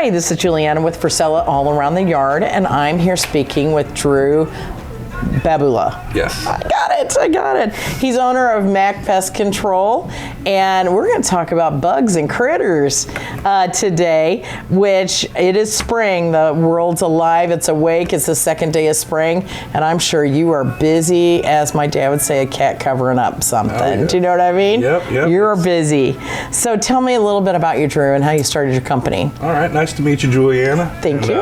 Hi, this is Juliana with Frisella All Around the Yard, and I'm here speaking with Drew Babula. Yes. I got it. He's owner of MAC Pest Control, and we're going to talk about bugs and critters today, which it is spring. The world's alive. It's awake. It's the second day of spring, and I'm sure you are busy, as my dad would say, a cat covering up something. Oh, yeah. Do you know what I mean? Yep. You're busy. So tell me a little bit about you, Drew, and how you started your company. All right. Nice to meet you, Juliana. Thank you.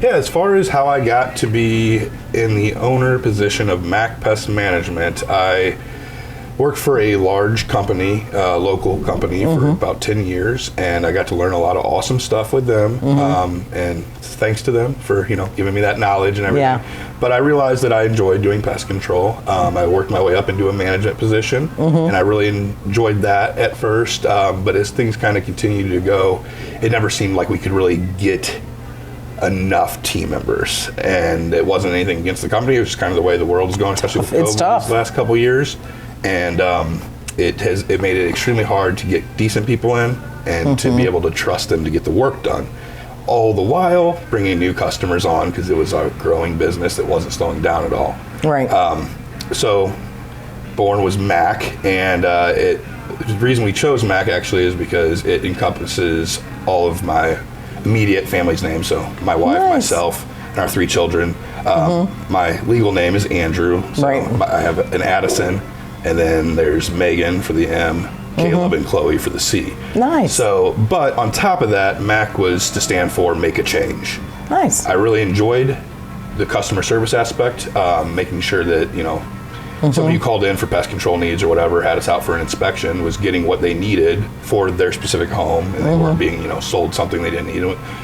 As far as how I got to be in the owner position of MAC Pest Management, I worked for a large company, local company, for about 10 years, and I got to learn a lot of awesome stuff with them. And thanks to them for giving me that knowledge and everything. Yeah. But I realized that I enjoyed doing pest control. I worked my way up into a management position, and I really enjoyed that at first. But as things kind of continued to go, it never seemed like we could really get enough team members, and it wasn't anything against the company. It was just kind of the way the world is going, especially with COVID these last couple of years. And it made it extremely hard to get decent people in and to be able to trust them to get the work done. All the while bringing new customers on, because it was a growing business that wasn't slowing down at all. Right. So born was MAC, and the reason we chose MAC actually is because it encompasses all of my immediate family's name. So my wife, myself, and our 3 children. My legal name is Andrew. So I have an Addison, and then there's Megan for the M, Caleb and Chloe for the C. Nice. So, but on top of that, MAC was to stand for Make a Change. Nice. I really enjoyed the customer service aspect, making sure that, somebody who called in for pest control needs or whatever, had us out for an inspection, was getting what they needed for their specific home, and they weren't being, sold something they didn't need.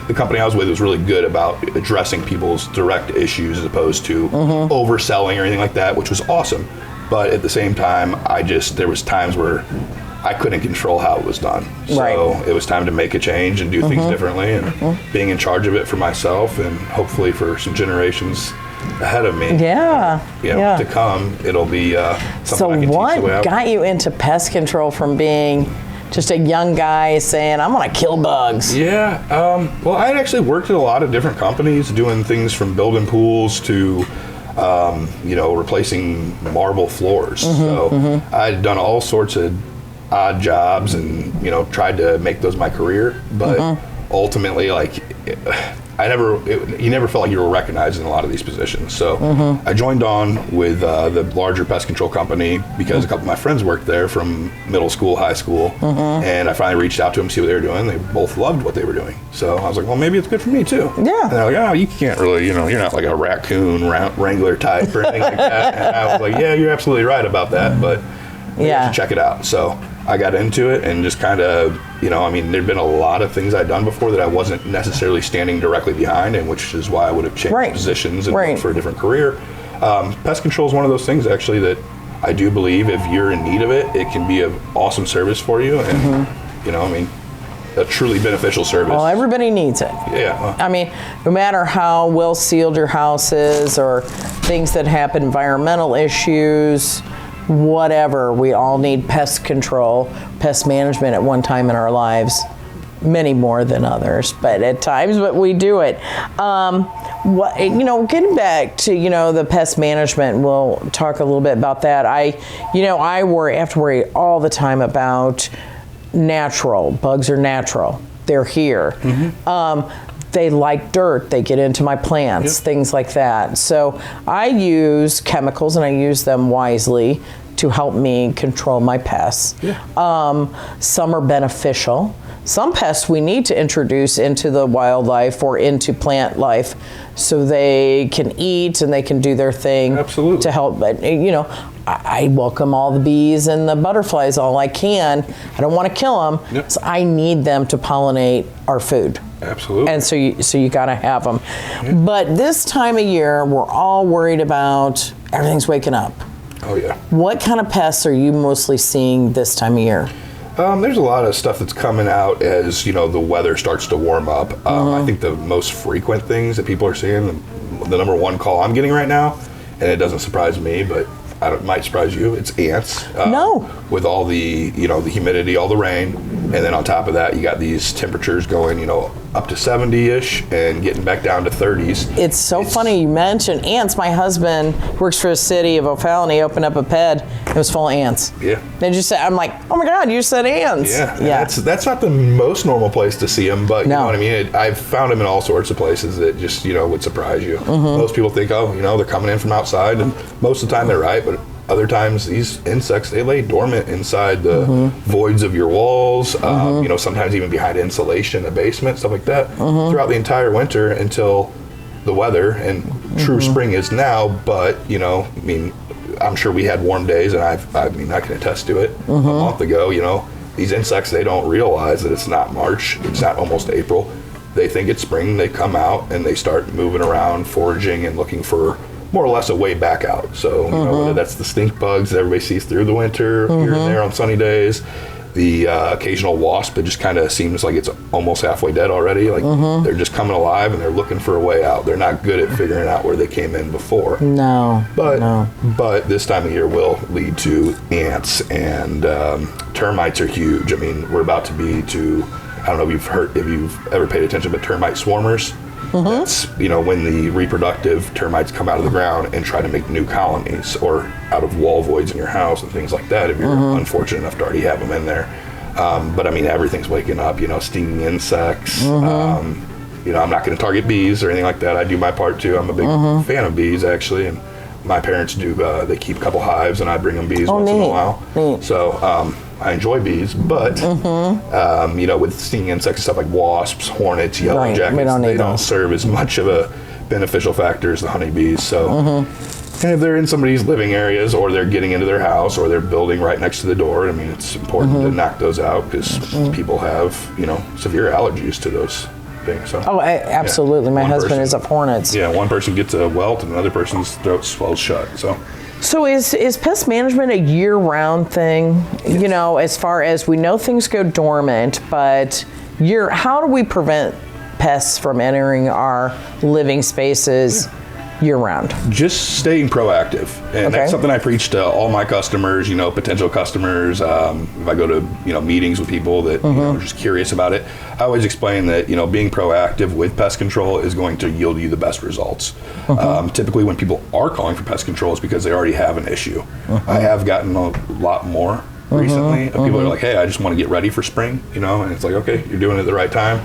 The company I was with was really good about addressing people's direct issues as opposed to overselling or anything like that, which was awesome. But at the same time, there was times where I couldn't control how it was done. So it was time to make a change and do things differently, and being in charge of it for myself and hopefully for some generations ahead of me. To come, it'll be something so I can what teach the way out. Got you into pest control from being just a young guy saying, I'm going to kill bugs? Well, I had actually worked at a lot of different companies doing things from building pools to replacing marble floors. So I'd done all sorts of odd jobs and tried to make those my career, but ultimately, you never felt like you were recognized in a lot of these positions. So I joined on with the larger pest control company because a couple of my friends worked there from middle school, high school, and I finally reached out to them to see what they were doing. They both loved what they were doing. So I was like, well, maybe it's good for me too. Yeah. And they're like, oh, you can't really, you're not like a raccoon wrangler type or anything like that. And I was like, yeah, you're absolutely right about that, but you should check it out. So I got into it and just kind of, there'd been a lot of things I'd done before that I wasn't necessarily standing directly behind, and which is why I would have changed positions and looked for a different career. Pest control is one of those things actually that I do believe if you're in need of it, it can be an awesome service for you, and a truly beneficial service. Well, everybody needs it. Yeah. No matter how well sealed your house is or things that happen, environmental issues, whatever, we all need pest control, pest management at one time in our lives, many more than others, but at times, but we do it. Getting back to, the pest management, we'll talk a little bit about that. I have to worry all the time about natural. Bugs are natural. They're here. They like dirt. They get into my plants, things like that. So I use chemicals, and I use them wisely to help me control my pests. Some are beneficial. Some pests we need to introduce into the wildlife or into plant life so they can eat and they can do their thing to help. But, I welcome all the bees and the butterflies all I can. I don't want to kill them, so I need them to pollinate our food. Absolutely. And so you got to have them. But this time of year, we're all worried about everything's waking up. Oh, yeah. What kind of pests are you mostly seeing this time of year? There's a lot of stuff that's coming out as, the weather starts to warm up. I think the most frequent things that people are seeing, the number one call I'm getting right now, and it doesn't surprise me, but it might surprise you, it's ants. No. With all the, the humidity, all the rain. And then on top of that, you got these temperatures going, you know, up to 70-ish and getting back down to 30s. It's funny you mentioned ants. My husband works for the city of O'Fallon. He opened up a ped. It was full of ants. Yeah. They just said, I'm like, oh my God, you said ants. Yeah. That's not the most normal place to see them, but you know what I mean? I've found them in all sorts of places that just, you know, would surprise you. Most people think, oh, you know, they're coming in from outside, and most of the time they're right, but other times these insects, they lay dormant inside the voids of your walls, you know, sometimes even behind insulation, the basement, stuff like that, throughout the entire winter until the weather, and true spring is now, but, you know, I mean, I'm sure we had warm days, and I mean, I can attest to it. A month ago, you know, these insects, they don't realize that it's not March, it's not almost April. They think it's spring, they come out, and they start moving around, foraging, and looking for more or less a way back out. So, you know, whether that's the stink bugs that everybody sees through the winter, here and there on sunny days, the occasional wasp that just kind of seems like it's almost halfway dead already. Like they're just coming alive and they're looking for a way out. They're not good at figuring out where they came in before. But this time of year will lead to ants, and termites are huge. I mean, we're about to be to, I don't know if you've ever paid attention, but termite swarmers. That's, you know, when the reproductive termites come out of the ground and try to make new colonies, or out of wall voids in your house and things like that, if you're unfortunate enough to already have them in there. But I mean, everything's waking up, you know, stinging insects. You know, I'm not going to target bees or anything like that. I do my part too. I'm a big fan of bees, actually, and my parents do. They keep a couple hives, and I bring them bees once in a while. So I enjoy bees, but you know, with stinging insects and stuff like wasps, hornets, yellow jackets, they don't serve as much of a beneficial factor as the honeybees. So, and if they're in somebody's living areas, or they're getting into their house, or they're building right next to the door, I mean, it's important to knock those out, because people have, you know, severe allergies to those things. So, absolutely. My husband is up hornets. Yeah, one person gets a welt and another person's throat swells shut. So is pest management a year-round thing? You know, as far as we know things go dormant, but how do we prevent pests from entering our living spaces year-round? Just staying proactive. And that's something I preach to all my customers, you know, potential customers. If I go to, you know, meetings with people that you know, are just curious about it, I always explain that, you know, being proactive with pest control is going to yield you the best results. Typically when people are calling for pest control, it's because they already have an issue. I have gotten a lot more recently of people that are like, hey, I just want to get ready for spring, you know, and it's like, okay, you're doing it at the right time.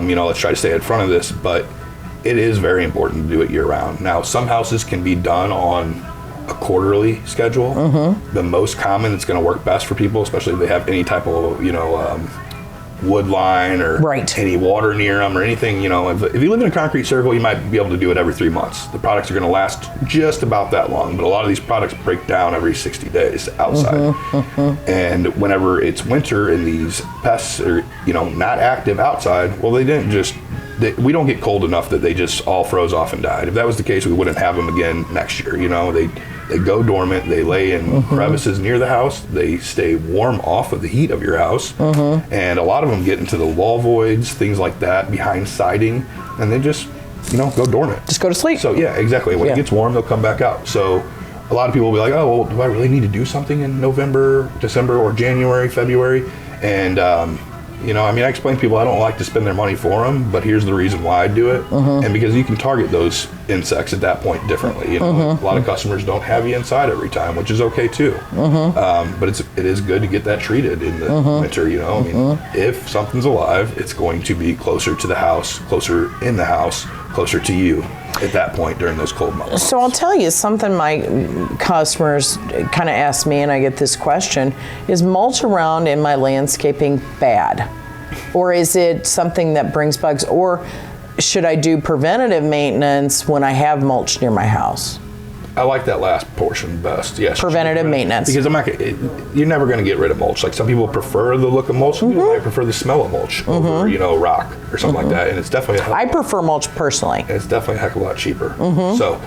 You know, let's try to stay in front of this, but it is very important to do it year-round. Now, some houses can be done on a quarterly schedule. The most common that's going to work best for people, especially if they have any type of, you know, wood line or any water near them or anything, you know, if you live in a concrete circle, you might be able to do it every 3 months. The products are going to last just about that long, but a lot of these products break down every 60 days outside. And whenever it's winter and these pests are, you know, not active outside, well, we don't get cold enough that they just all froze off and died. If that was the case, we wouldn't have them again next year. You know, they go dormant, they lay in crevices near the house, they stay warm off of the heat of your house, and a lot of them get into the wall voids, things like that, behind siding, and they just, you know, go dormant. Just go to sleep. So yeah, exactly. When it gets warm, they'll come back out. So a lot of people will be like, oh, well, do I really need to do something in November, December, or January, February? And you know, I mean, I explain to people I don't like to spend their money for them, but here's the reason why I do it. And because you can target those insects at that point differently. You know, a lot of customers don't have you inside every time, which is okay too. But it is good to get that treated in the winter. You know, I mean, if something's alive, it's going to be closer to the house, closer in the house, closer to you at that point during those cold months. So I'll tell you something my customers kind of ask me, and I get this question, is mulch around in my landscaping bad? Or is it something that brings bugs? Or should I do preventative maintenance when I have mulch near my house? I like that last portion best. Yes, preventative maintenance. Because you're never going to get rid of mulch. Like some people prefer the look of mulch, some people might prefer the smell of mulch over, you know, rock or something like that. And it's definitely I prefer mulch personally. It's definitely a heck of a lot cheaper. So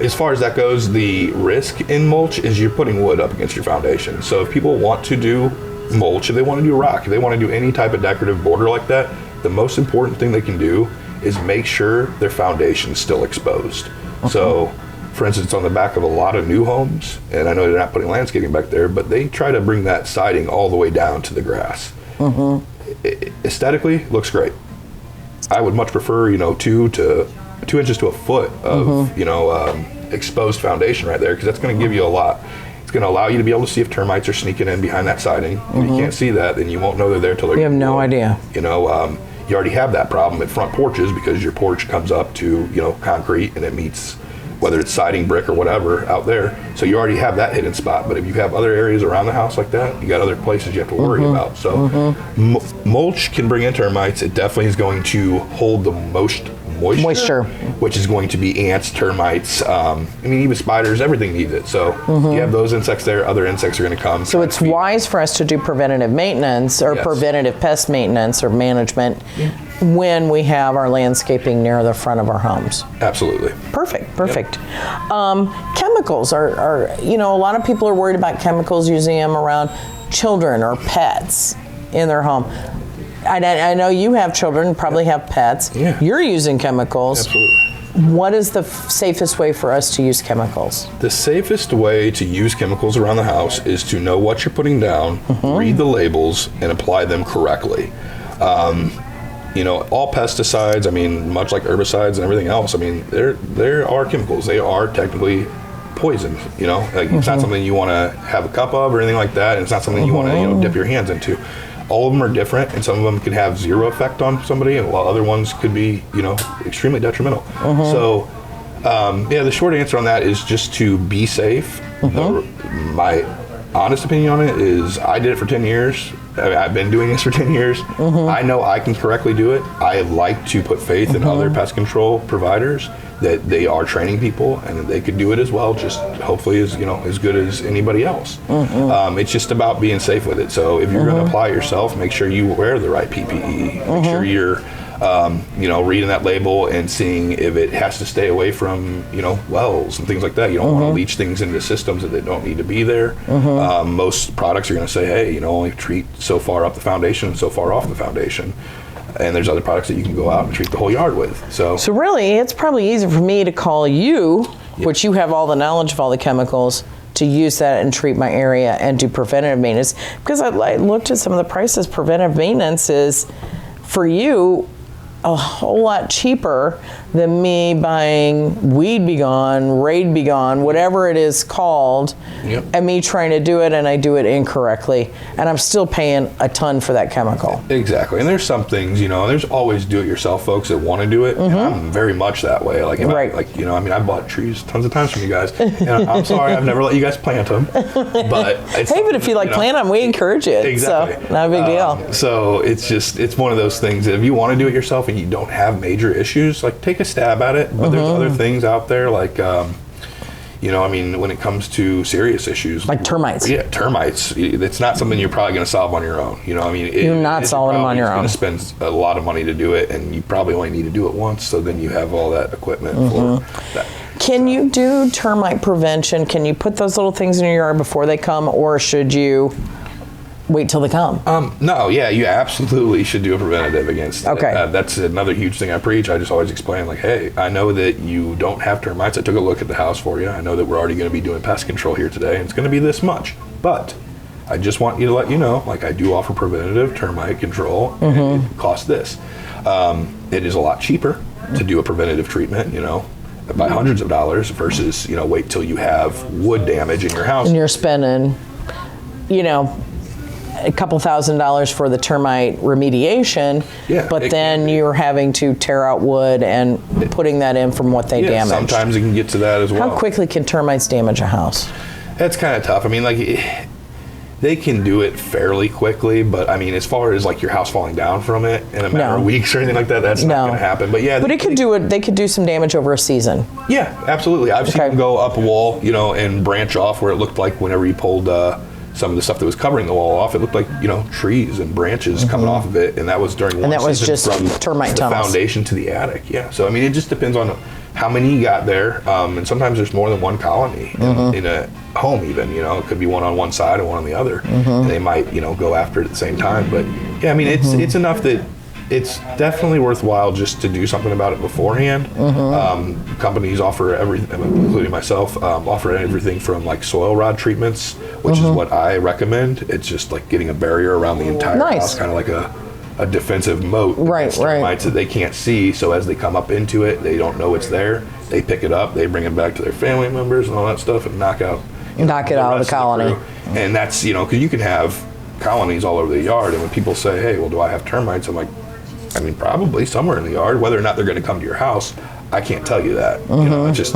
as far as that goes, the risk in mulch is you're putting wood up against your foundation. So if people want to do mulch, if they want to do rock, if they want to do any type of decorative border like that, the most important thing they can do is make sure their foundation's still exposed. So for instance, on the back of a lot of new homes, and I know they're not putting landscaping back there, but they try to bring that siding all the way down to the grass. Aesthetically, looks great. I would much prefer, 2 inches to a foot of, exposed foundation right there, because that's going to give you a lot. It's going to allow you to be able to see if termites are sneaking in behind that siding. If you can't see that, then you won't know they're there till they're. You have no idea. You already have that problem at front porches because your porch comes up to, concrete, and it meets, whether it's siding, brick, or whatever out there. So you already have that hidden spot. But if you have other areas around the house like that, you got other places you have to worry about. So mulch can bring in termites. It definitely is going to hold the most moisture, which is going to be ants, termites, even spiders, everything needs it. So you have those insects there, other insects are going to come. So it's wise for us to do preventative maintenance or preventative pest maintenance or management when we have our landscaping near the front of our homes. Absolutely. Perfect. Chemicals are a lot of people are worried about chemicals, using them around children or pets in their home. I know you have children, probably have pets. Yeah. You're using chemicals. Absolutely. What is the safest way for us to use chemicals? The safest way to use chemicals around the house is to know what you're putting down, read the labels, and apply them correctly. All pesticides, much like herbicides and everything else, there are chemicals. They are technically poison. It's not something you want to have a cup of or anything like that. And it's not something you want to dip your hands into. All of them are different, and some of them can have zero effect on somebody, and while other ones could be, extremely detrimental. So, the short answer on that is just to be safe. My honest opinion on it is I did it for 10 years. I've been doing this for 10 years. I know I can correctly do it. I like to put faith in other pest control providers that they are training people and that they could do it as well, just hopefully as good as anybody else. It's just about being safe with it. So if you're going to apply it yourself, make sure you wear the right PPE. Make sure you're reading that label and seeing if it has to stay away from, wells and things like that. You don't want to leach things into systems that they don't need to be there. Most products are going to say, hey, only treat so far up the foundation and so far off the foundation. And there's other products that you can go out and treat the whole yard with. So really, it's probably easier for me to call you, which you have all the knowledge of all the chemicals, to use that and treat my area and do preventative maintenance. Because I looked at some of the prices. Preventative maintenance is, for you, a whole lot cheaper than me buying Weed Be Gone, Raid Be Gone, whatever it is called, and me trying to do it, and I do it incorrectly, and I'm still paying a ton for that chemical. Exactly. And there's some things, there's always do-it-yourself folks that want to do it, and I'm very much that way. I bought trees tons of times from you guys, and I'm sorry I've never let you guys plant them, but but if you plant them, we encourage it. Exactly. So not a big deal. So it's one of those things that if you want to do it yourself and you don't have major issues, take a stab at it. But there's other things out there when it comes to serious issues. Like termites. Yeah, termites. It's not something you're probably going to solve on your own. You're not solving them on your own. You're going to spend a lot of money to do it, and you probably only need to do it once, so then you have all that equipment for that. Can you do termite prevention? Can you put those little things in your yard before they come, or should you wait till they come? No, you absolutely should do a preventative against it. Okay. That's another huge thing I preach. I just always explain, hey, I know that you don't have termites. I took a look at the house for you. I know that we're already going to be doing pest control here today, and it's going to be this much. But I just want you to let you know, I do offer preventative termite control, and it costs this. It is a lot cheaper to do a preventative treatment, by hundreds of dollars versus, wait till you have wood damage in your house. And you're spending, a couple $1,000s for the termite remediation, but then you're having to tear out wood and putting that in from what they damage. Sometimes it can get to that as well. How quickly can termites damage a house? That's kind of tough. They can do it fairly quickly, but as far as your house falling down from it in a matter of weeks or anything like that, that's not going to happen. But they could do some damage over a season. Yeah, absolutely. I've seen them go up a wall, and branch off where it looked like whenever you pulled some of the stuff that was covering the wall off, it looked like trees and branches coming off of it, and that was during one season. And that was just from termite tunnels. The foundation to the attic. Yeah. So it just depends on how many you got there, and sometimes there's more than one colony in a home. Even it could be one on one side and one on the other, and they might go after it at the same time. But it's enough that it's definitely worthwhile just to do something about it beforehand. Companies offer everything, including myself, offer everything from like soil rod treatments, which is what I recommend. It's just like getting a barrier around the entire house, kind of like a defensive moat against termites that they can't see. So as they come up into it, they don't know it's there. They pick it up, they bring it back to their family members and all that stuff, and knock it out of the colony. And that's, because you can have colonies all over the yard, and when people say, hey, well, do I have termites? I'm like, I mean, probably somewhere in the yard. Whether or not they're going to come to your house, I can't tell you that. It's just.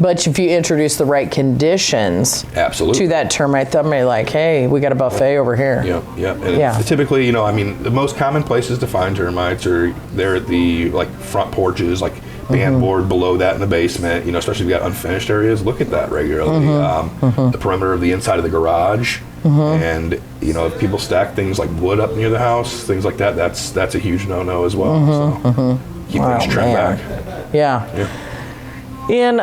But if you introduce the right conditions Absolutely. to that termite, they'll be like, hey, we got a buffet over here. And typically, the most common places to find termites are there at the front porches, band board below that in the basement, especially if you've got unfinished areas. Look at that regularly. The perimeter of the inside of the garage. And if people stack things like wood up near the house, things like that, that's a huge no-no as well. So keep things trimmed back. And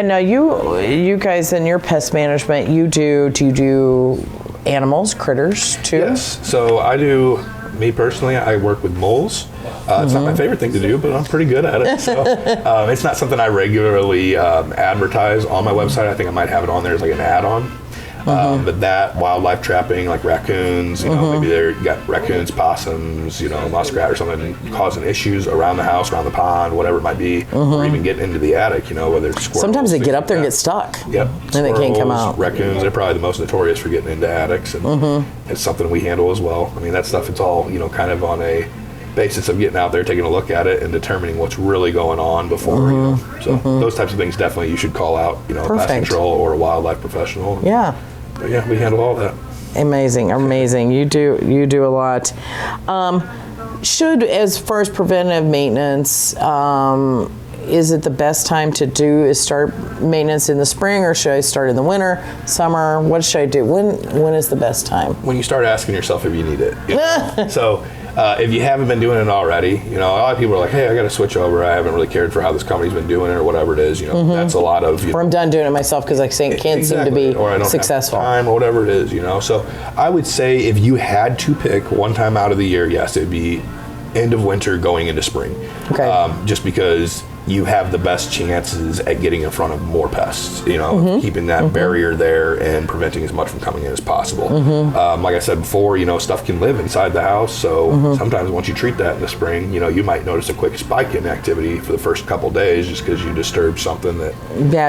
now you guys in your pest management, do you do animals, critters too? Yes. So I do. Me personally, I work with moles. It's not my favorite thing to do, but I'm pretty good at it. So it's not something I regularly advertise on my website. I think I might have it on there as like an add-on. But that wildlife trapping, like raccoons, maybe they've got raccoons, possums, muskrat or something causing issues around the house, around the pond, whatever it might be, or even getting into the attic, whether it's squirrels. Sometimes they get up there and get stuck. Yep. And they can't come out. Raccoons, they're probably the most notorious for getting into attics, and it's something we handle as well. I mean, that stuff, it's all, kind of on a basis of getting out there, taking a look at it, and determining what's really going on before, So those types of things definitely you should call out, a pest control or a wildlife professional. Yeah. But yeah, we handle all that. Amazing. You do a lot. As far as preventive maintenance, is it the best time to start maintenance in the spring, or should I start in the winter, summer? What should I do? When is the best time? When you start asking yourself if you need it. So if you haven't been doing it already, a lot of people are like, hey, I got to switch over. I haven't really cared for how this company's been doing it or whatever it is. That's a lot of. Or I'm done doing it myself because I can't seem to be or I don't successful. Have time or whatever it is. So I would say if you had to pick one time out of the year, yes, it'd be end of winter going into spring. Okay. Just because you have the best chances at getting in front of more pests, keeping that barrier there and preventing as much from coming in as possible. Like I said before, stuff can live inside the house, so sometimes once you treat that in the spring, you might notice a quick spike in activity for the first couple days just because you disturbed something that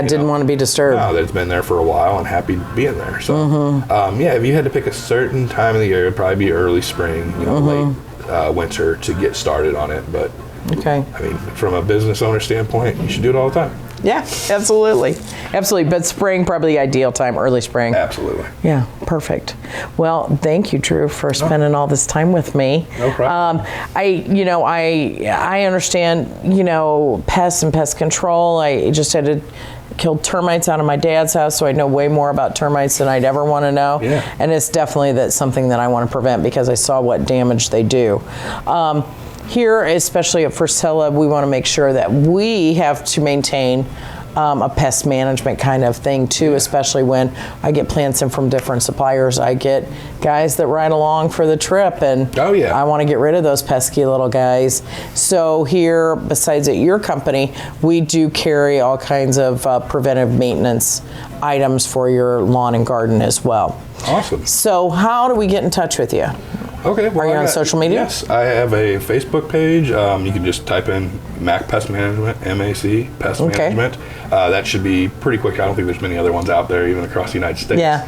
didn't want to be disturbed. No, that's been there for a while and happy being there. So if you had to pick a certain time of the year, it'd probably be early spring, late winter to get started on it. But okay. I mean, from a business owner standpoint, you should do it all the time. Yeah, absolutely. But spring, probably the ideal time, early spring. Absolutely. Yeah, perfect. Well, thank you, Drew, for spending all this time with me. No problem. I understand, pests and pest control. I just had to kill termites out of my dad's house, so I know way more about termites than I'd ever want to know. Yeah. And it's definitely something that I want to prevent because I saw what damage they do. Here, especially at Frisella, we want to make sure that we have to maintain a pest management kind of thing too, especially when I get plants in from different suppliers. I get guys that ride along for the trip, and I want to get rid of those pesky little guys. So here, besides at your company, we do carry all kinds of preventive maintenance items for your lawn and garden as well. Awesome. So how do we get in touch with you? Okay. Well, are you on social media? Yes, I have a Facebook page. You can just type in MAC Pest Management, MAC Pest Management. That should be pretty quick. I don't think there's many other ones out there, even across the United States. Yeah.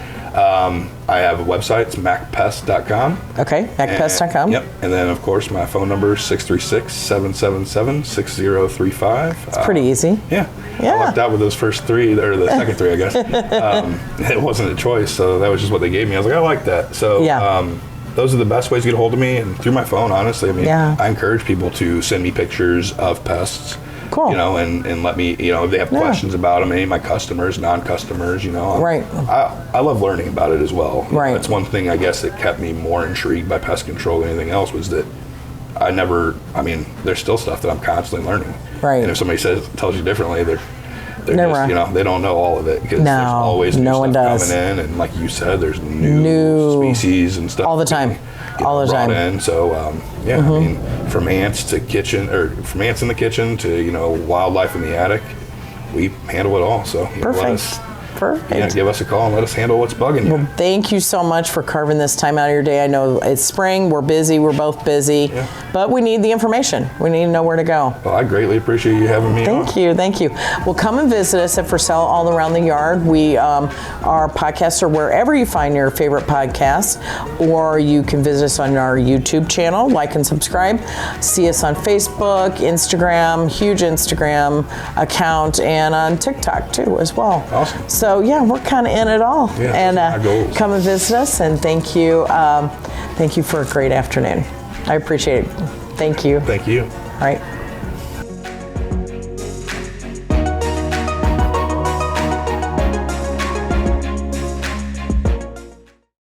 I have a website. It's macpest.com. Okay, macpest.com. Yep. And then, of course, my phone number is 636-777-6035. It's pretty easy. Yeah. I lucked out with those first three, or the second three, I guess. It wasn't a choice, so that was just what they gave me. I was like, I like that. So those are the best ways to get a hold of me, and through my phone, honestly. I mean, I encourage people to send me pictures of pests. Cool. And let me, if they have questions about them, any of my customers, non-customers, Right. I love learning about it as well. Right. That's one thing, I guess, that kept me more intrigued by pest control than anything else was that there's still stuff that I'm constantly learning. Right. And if somebody tells you differently, They're Never. just, you know, they don't know all of it because No, there's always new no one stuff does. coming in, and like you said, there's new species and stuff All the time. All the brought time. in. So yeah, I mean, from ants to kitchen, or from ants in the kitchen to, you know, wildlife in the attic, we handle it all. So you know, Perfect. Perfect. give us a call and let us handle what's bugging you. Well, thank you so much for carving this time out of your day. I know it's spring, we're busy, we're both busy, but we need the information. We need to know where to go. Well, I greatly appreciate you having me on. Thank you. Well, come and visit us at Frisella All Around the Yard. We, our podcasts are wherever you find your favorite podcasts, or you can visit us on our YouTube channel, like and subscribe. See us on Facebook, Instagram, huge Instagram account, and on TikTok too as well. Awesome. So yeah, we're kind of in it all. Yeah, and our goals. come and visit us, and thank you for a great afternoon. I appreciate it. Thank you. Thank you. All right.